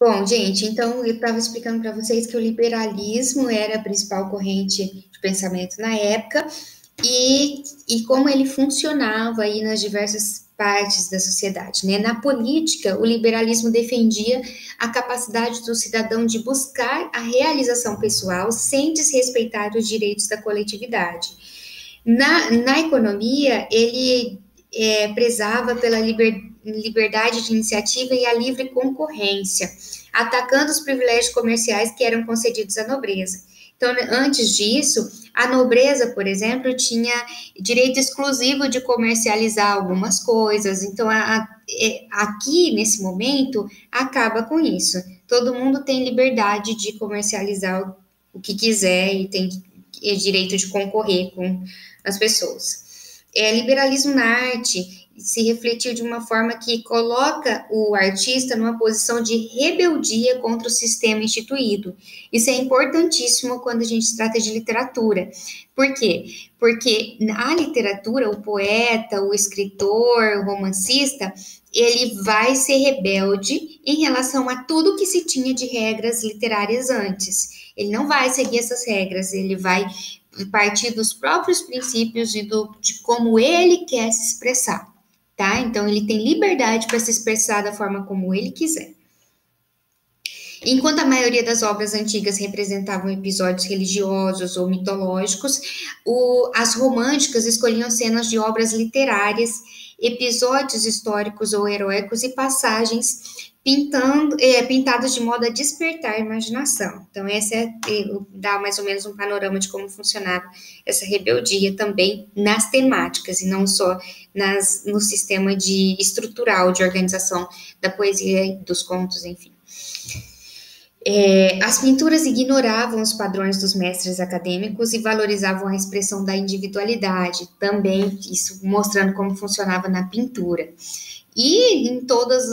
Bom, gente, então eu estava explicando para vocês que o liberalismo era a principal corrente de pensamento na época e como ele funcionava aí nas diversas partes da sociedade, né? Na política, o liberalismo defendia a capacidade do cidadão de buscar a realização pessoal sem desrespeitar os direitos da coletividade. Na economia, ele prezava pela liberdade de iniciativa e a livre concorrência, atacando os privilégios comerciais que eram concedidos à nobreza. Então, antes disso, a nobreza, por exemplo, tinha direito exclusivo de comercializar algumas coisas. Então, aqui, nesse momento, acaba com isso. Todo mundo tem liberdade de comercializar o que quiser e tem direito de concorrer com as pessoas. Liberalismo na arte se refletiu de uma forma que coloca o artista numa posição de rebeldia contra o sistema instituído. Isso é importantíssimo quando a gente trata de literatura. Por quê? Porque a literatura, o poeta, o escritor, o romancista, ele vai ser rebelde em relação a tudo que se tinha de regras literárias antes. Ele não vai seguir essas regras, ele vai partir dos próprios princípios e de como ele quer se expressar, tá? Então ele tem liberdade para se expressar da forma como ele quiser. Enquanto a maioria das obras antigas representavam episódios religiosos ou mitológicos, as românticas escolhiam cenas de obras literárias, episódios históricos ou heróicos e passagens pintados de modo a despertar a imaginação. Então, dá mais ou menos um panorama de como funcionava essa rebeldia também nas temáticas, e não só no sistema estrutural de organização da poesia, dos contos, enfim. As pinturas ignoravam os padrões dos mestres acadêmicos e valorizavam a expressão da individualidade, também isso mostrando como funcionava na pintura. E em todos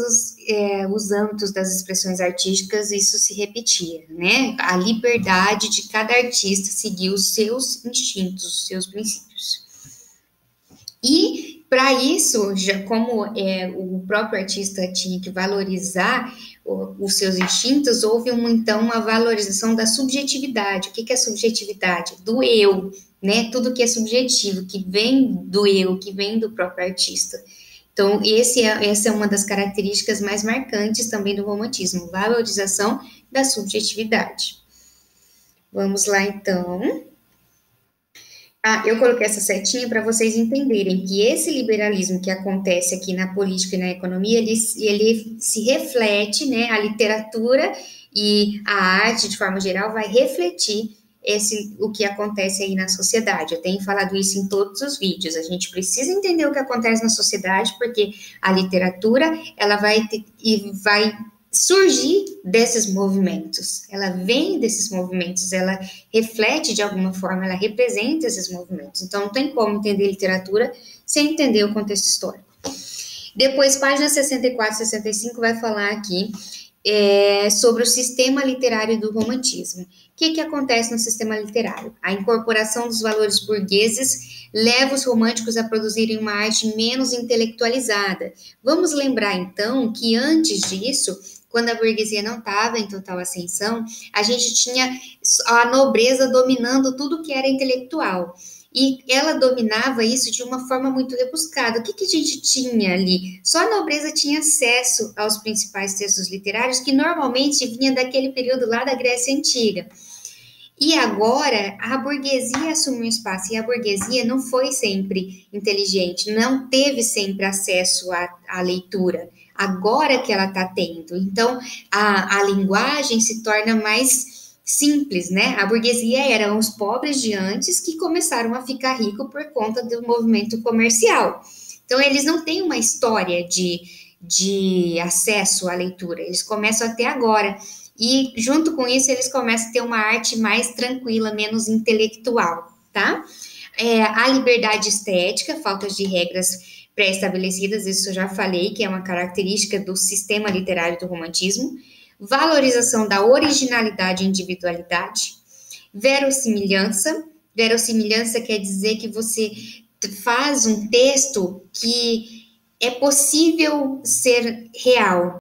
os âmbitos das expressões artísticas isso se repetia, né? A liberdade de cada artista seguir os seus instintos, os seus princípios. E para isso, já como o próprio artista tinha que valorizar os seus instintos, houve então uma valorização da subjetividade. O que é subjetividade? Do eu, né? Tudo que é subjetivo, que vem do eu, que vem do próprio artista. Então, essa é uma das características mais marcantes também do romantismo, valorização da subjetividade. Vamos lá, então. Eu coloquei essa setinha para vocês entenderem que esse liberalismo que acontece aqui na política e na economia, ele se reflete, né, a literatura e a arte, de forma geral, vai refletir o que acontece aí na sociedade. Eu tenho falado isso em todos os vídeos. A gente precisa entender o que acontece na sociedade, porque a literatura, ela vai surgir desses movimentos, ela vem desses movimentos, ela reflete de alguma forma, ela representa esses movimentos. Então, não tem como entender literatura sem entender o contexto histórico. Depois, página 64 e 65 vai falar aqui sobre o sistema literário do romantismo. O que acontece no sistema literário? A incorporação dos valores burgueses leva os românticos a produzirem uma arte menos intelectualizada. Vamos lembrar, então, que antes disso, quando a burguesia não estava em total ascensão, a gente tinha a nobreza dominando tudo que era intelectual. E ela dominava isso de uma forma muito rebuscada. O que a gente tinha ali? Só a nobreza tinha acesso aos principais textos literários, que normalmente vinha daquele período lá da Grécia Antiga. E agora a burguesia assumiu um espaço, e a burguesia não foi sempre inteligente, não teve sempre acesso à leitura. Agora que ela está tendo. Então, a linguagem se torna mais simples, né? A burguesia eram os pobres de antes que começaram a ficar ricos por conta do movimento comercial. Então, eles não têm uma história de acesso à leitura, eles começam até agora. E, junto com isso, eles começam a ter uma arte mais tranquila, menos intelectual, tá? A liberdade estética, faltas de regras pré-estabelecidas, isso eu já falei, que é uma característica do sistema literário do romantismo. Valorização da originalidade e individualidade. Verossimilhança. Verossimilhança quer dizer que você faz um texto que é possível ser real.